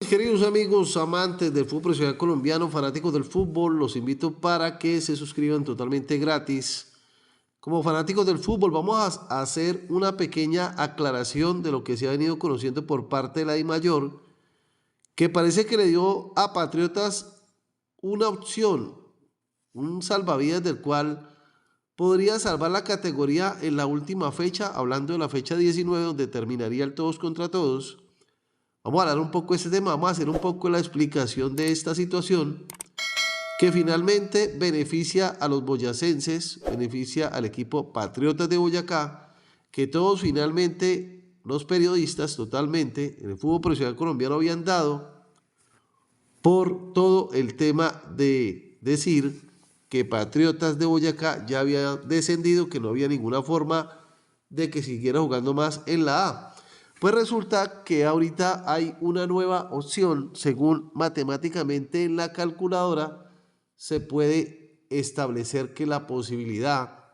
Queridos amigos, amantes del fútbol profesional colombiano, fanáticos del fútbol, los invito para que se suscriban totalmente gratis. Como fanáticos del fútbol, vamos a hacer una pequeña aclaración de lo que se ha venido conociendo por parte de la DIMAYOR, que parece que le dio a Patriotas una opción, un salvavidas del cual podría salvar la categoría en la última fecha, hablando de la fecha 19, donde terminaría el todos contra todos. Vamos a hablar un poco de este tema, vamos a hacer un poco la explicación de esta situación que finalmente beneficia a los boyacenses, beneficia al equipo Patriotas de Boyacá, que todos finalmente, los periodistas totalmente, en el fútbol profesional colombiano habían dado por todo el tema de decir que Patriotas de Boyacá ya había descendido, que no había ninguna forma de que siguiera jugando más en la A. Pues resulta que ahorita hay una nueva opción, según matemáticamente en la calculadora se puede establecer que la posibilidad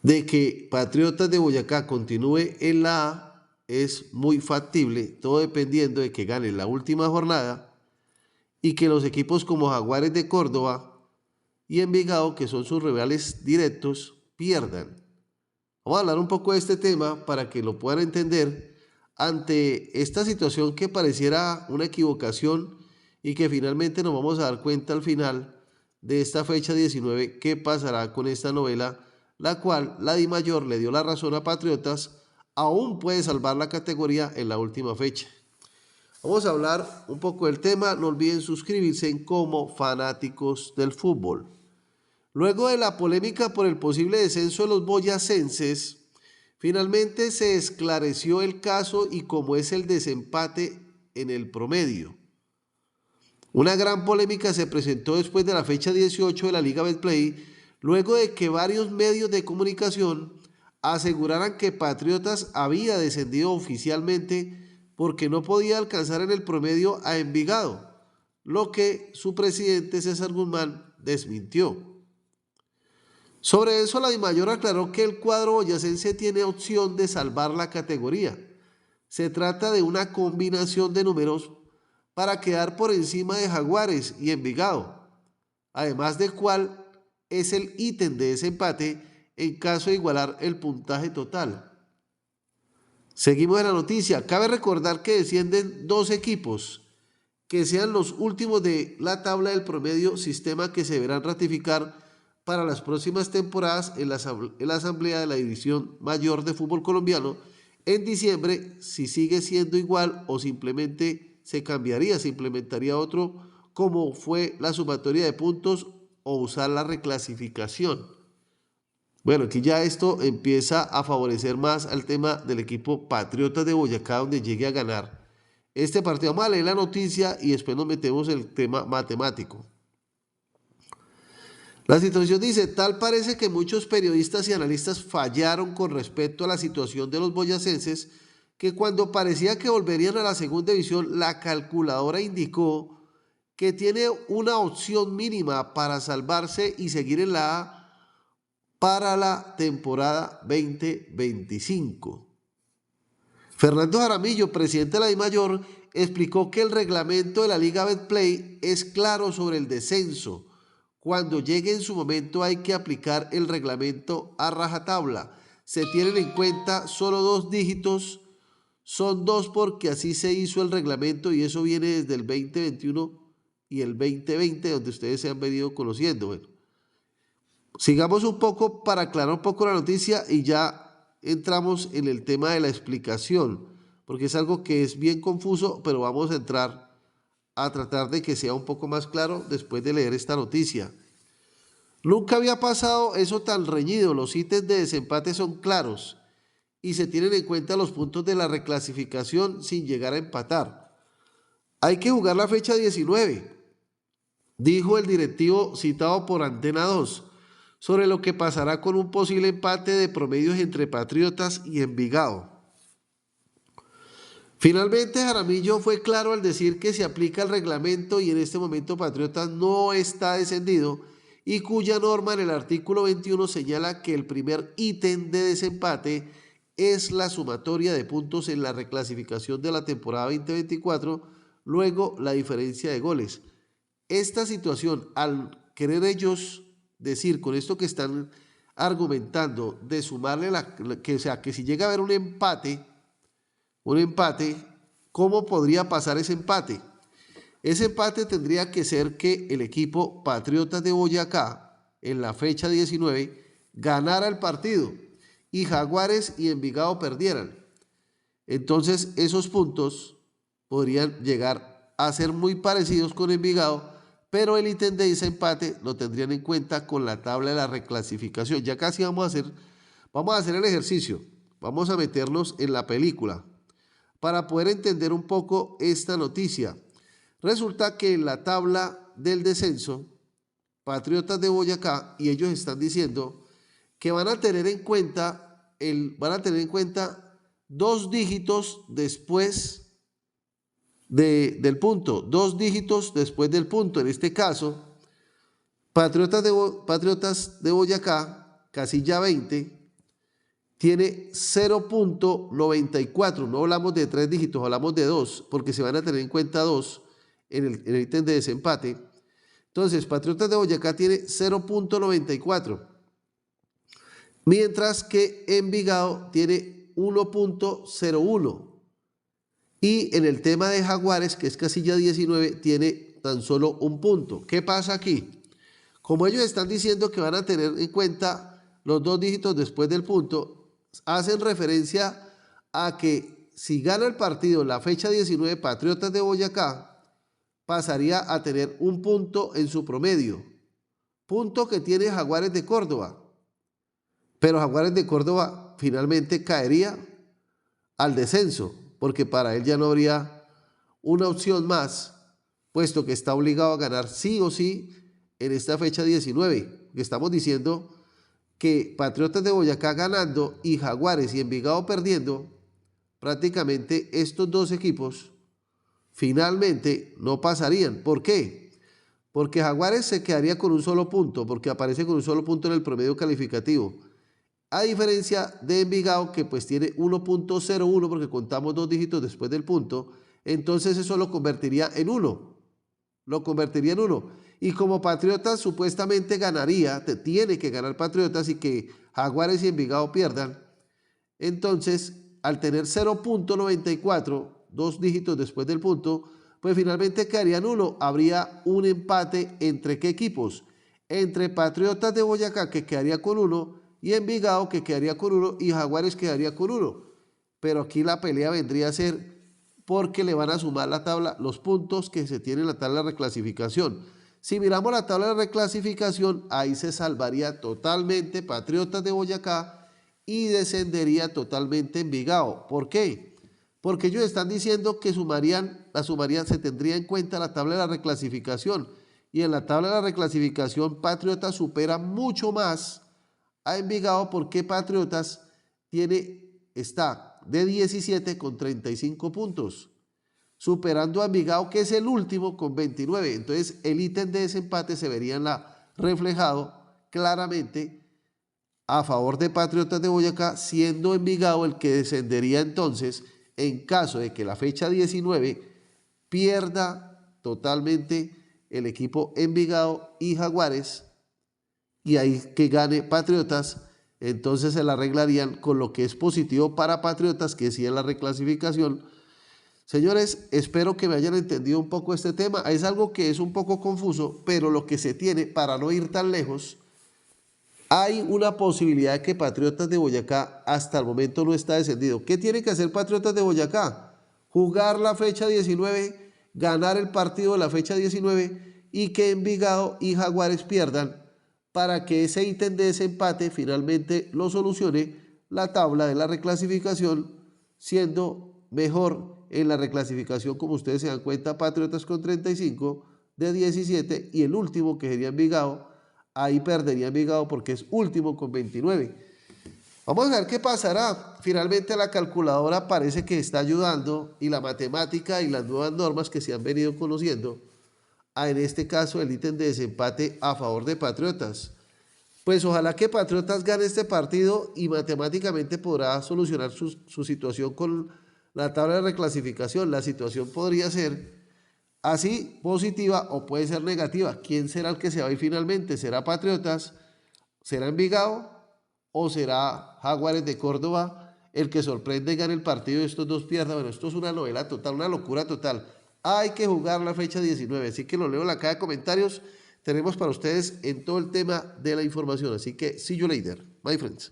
de que Patriotas de Boyacá continúe en la A es muy factible, todo dependiendo de que gane la última jornada y que los equipos como Jaguares de Córdoba y Envigado, que son sus rivales directos, pierdan. Vamos a hablar un poco de este tema para que lo puedan entender ante esta situación que pareciera una equivocación y que finalmente nos vamos a dar cuenta al final de esta fecha 19 qué pasará con esta novela, la cual la DIMAYOR le dio la razón a Patriotas, aún puede salvar la categoría en la última fecha. Vamos a hablar un poco del tema, no olviden suscribirse en como fanáticos del fútbol. Luego de la polémica por el posible descenso de los boyacenses, finalmente se esclareció el caso y cómo es el desempate en el promedio. Una gran polémica se presentó después de la fecha 18 de la Liga Betplay, luego de que varios medios de comunicación aseguraran que Patriotas había descendido oficialmente porque no podía alcanzar en el promedio a Envigado, lo que su presidente César Guzmán desmintió. Sobre eso, la DIMAYOR aclaró que el cuadro boyacense tiene opción de salvar la categoría. Se trata de una combinación de números para quedar por encima de Jaguares y Envigado, además de cuál es el ítem de desempate en caso de igualar el puntaje total. Seguimos en la noticia. Cabe recordar que descienden dos equipos que sean los últimos de la tabla del promedio, sistema que se deberán ratificar para las próximas temporadas en la Asamblea de la División Mayor de Fútbol Colombiano en diciembre, si sigue siendo igual o simplemente se cambiaría, se implementaría otro como fue la sumatoria de puntos o usar la reclasificación. Bueno, aquí ya esto empieza a favorecer más al tema del equipo Patriotas de Boyacá, donde llegue a ganar este partido. Vamos a leer la noticia y después nos metemos en el tema matemático. La situación dice, tal parece que muchos periodistas y analistas fallaron con respecto a la situación de los boyacenses, que cuando parecía que volverían a la segunda división, la calculadora indicó que tiene una opción mínima para salvarse y seguir en la A para la temporada 2025. Fernando Jaramillo, presidente de la DIMAYOR, explicó que el reglamento de la Liga Betplay es claro sobre el descenso. Cuando llegue en su momento hay que aplicar el reglamento a rajatabla. Se tienen en cuenta solo dos dígitos, son dos porque así se hizo el reglamento y eso viene desde el 2021 y el 2020, donde ustedes se han venido conociendo. Bueno, sigamos un poco para aclarar un poco la noticia y ya entramos en el tema de la explicación, porque es algo que es bien confuso, pero vamos a entrar a tratar de que sea un poco más claro después de leer esta noticia. Nunca había pasado eso tan reñido, los ítems de desempate son claros y se tienen en cuenta los puntos de la reclasificación sin llegar a empatar. Hay que jugar la fecha 19, dijo el directivo citado por Antena 2, sobre lo que pasará con un posible empate de promedios entre Patriotas y Envigado. Finalmente, Jaramillo fue claro al decir que se aplica el reglamento y en este momento Patriotas no está descendido y cuya norma en el artículo 21 señala que el primer ítem de desempate es la sumatoria de puntos en la reclasificación de la temporada 2024, luego la diferencia de goles. Esta situación, al querer ellos decir con esto que están argumentando de sumarle que si llega a haber un empate, ¿cómo podría pasar ese empate? Ese empate tendría que ser que el equipo Patriotas de Boyacá, en la fecha 19, ganara el partido y Jaguares y Envigado perdieran. Entonces esos puntos podrían llegar a ser muy parecidos con Envigado, pero el ítem de ese empate lo tendrían en cuenta con la tabla de la reclasificación. Ya casi vamos a hacer el ejercicio, vamos a meternos en la película para poder entender un poco esta noticia. Resulta que en la tabla del descenso, Patriotas de Boyacá, y ellos están diciendo que van a tener en cuenta 2 dígitos después del punto, 2 dígitos después del punto. En este caso, Patriotas de Boyacá, casilla 20, tiene 0.94, no hablamos de 3 dígitos, hablamos de 2, porque se van a tener en cuenta 2 en el ítem de desempate. Entonces, Patriotas de Boyacá tiene 0.94, mientras que Envigado tiene 1.01. Y en el tema de Jaguares, que es casilla 19, tiene tan solo un punto. ¿Qué pasa aquí? Como ellos están diciendo que van a tener en cuenta los 2 dígitos después del punto, hacen referencia a que si gana el partido en la fecha 19, Patriotas de Boyacá pasaría a tener un punto en su promedio, punto que tiene Jaguares de Córdoba, pero Jaguares de Córdoba finalmente caería al descenso, porque para él ya no habría una opción más, puesto que está obligado a ganar sí o sí en esta fecha 19, que estamos diciendo que Patriotas de Boyacá ganando y Jaguares y Envigado perdiendo, prácticamente estos 2 equipos finalmente no pasarían. ¿Por qué? Porque Jaguares se quedaría con un solo punto, porque aparece con un solo punto en el promedio calificativo, a diferencia de Envigado, que pues tiene 1.01, porque contamos 2 dígitos después del punto. Entonces eso lo convertiría en 1, y como Patriotas supuestamente ganaría, tiene que ganar Patriotas y que Jaguares y Envigado pierdan, entonces al tener 0.94, 2 dígitos después del punto, pues finalmente quedarían 1. Habría un empate entre ¿qué equipos? Entre Patriotas de Boyacá, que quedaría con 1, y Envigado, que quedaría con 1, y Jaguares quedaría con 1. Pero aquí la pelea vendría a ser porque le van a sumar la tabla, los puntos que se tienen en la tabla de reclasificación. Si miramos la tabla de reclasificación, ahí se salvaría totalmente Patriotas de Boyacá y descendería totalmente Envigado. ¿Por qué? Porque ellos están diciendo que se tendría en cuenta la tabla de la reclasificación, y en la tabla de la reclasificación Patriotas supera mucho más a Envigado, porque Patriotas está de 17 con 35 puntos, superando a Envigado, que es el último, con 29. Entonces el ítem de desempate se vería reflejado claramente a favor de Patriotas de Boyacá, siendo Envigado el que descendería entonces en caso de que la fecha 19 pierda totalmente el equipo Envigado y Jaguares, y ahí que gane Patriotas. Entonces se la arreglarían con lo que es positivo para Patriotas, que sí es la reclasificación. Señores, espero que me hayan entendido un poco este tema. Es algo que es un poco confuso, pero lo que se tiene, para no ir tan lejos, hay una posibilidad de que Patriotas de Boyacá hasta el momento no está descendido. ¿Qué tiene que hacer Patriotas de Boyacá? Jugar la fecha 19, ganar el partido de la fecha 19 y que Envigado y Jaguares pierdan, para que ese ítem de desempate finalmente lo solucione la tabla de la reclasificación, siendo mejor en la reclasificación, como ustedes se dan cuenta, Patriotas con 35 de 17, y el último, que sería Envigado, ahí perdería Envigado porque es último con 29. Vamos a ver qué pasará. Finalmente la calculadora parece que está ayudando, y la matemática y las nuevas normas que se han venido conociendo, en este caso el ítem de desempate a favor de Patriotas. Pues ojalá que Patriotas gane este partido y matemáticamente podrá solucionar su situación con la tabla de reclasificación. La situación podría ser así positiva o puede ser negativa. ¿Quién será el que se va a ir finalmente? ¿Será Patriotas? ¿Será Envigado? ¿O será Jaguares de Córdoba el que sorprende y gane el partido y estos dos pierdan? Bueno, esto es una novela total, una locura total. Hay que jugar la fecha 19, así que lo leo en la caja de comentarios. Tenemos para ustedes en todo el tema de la información, así que see you later, my friends.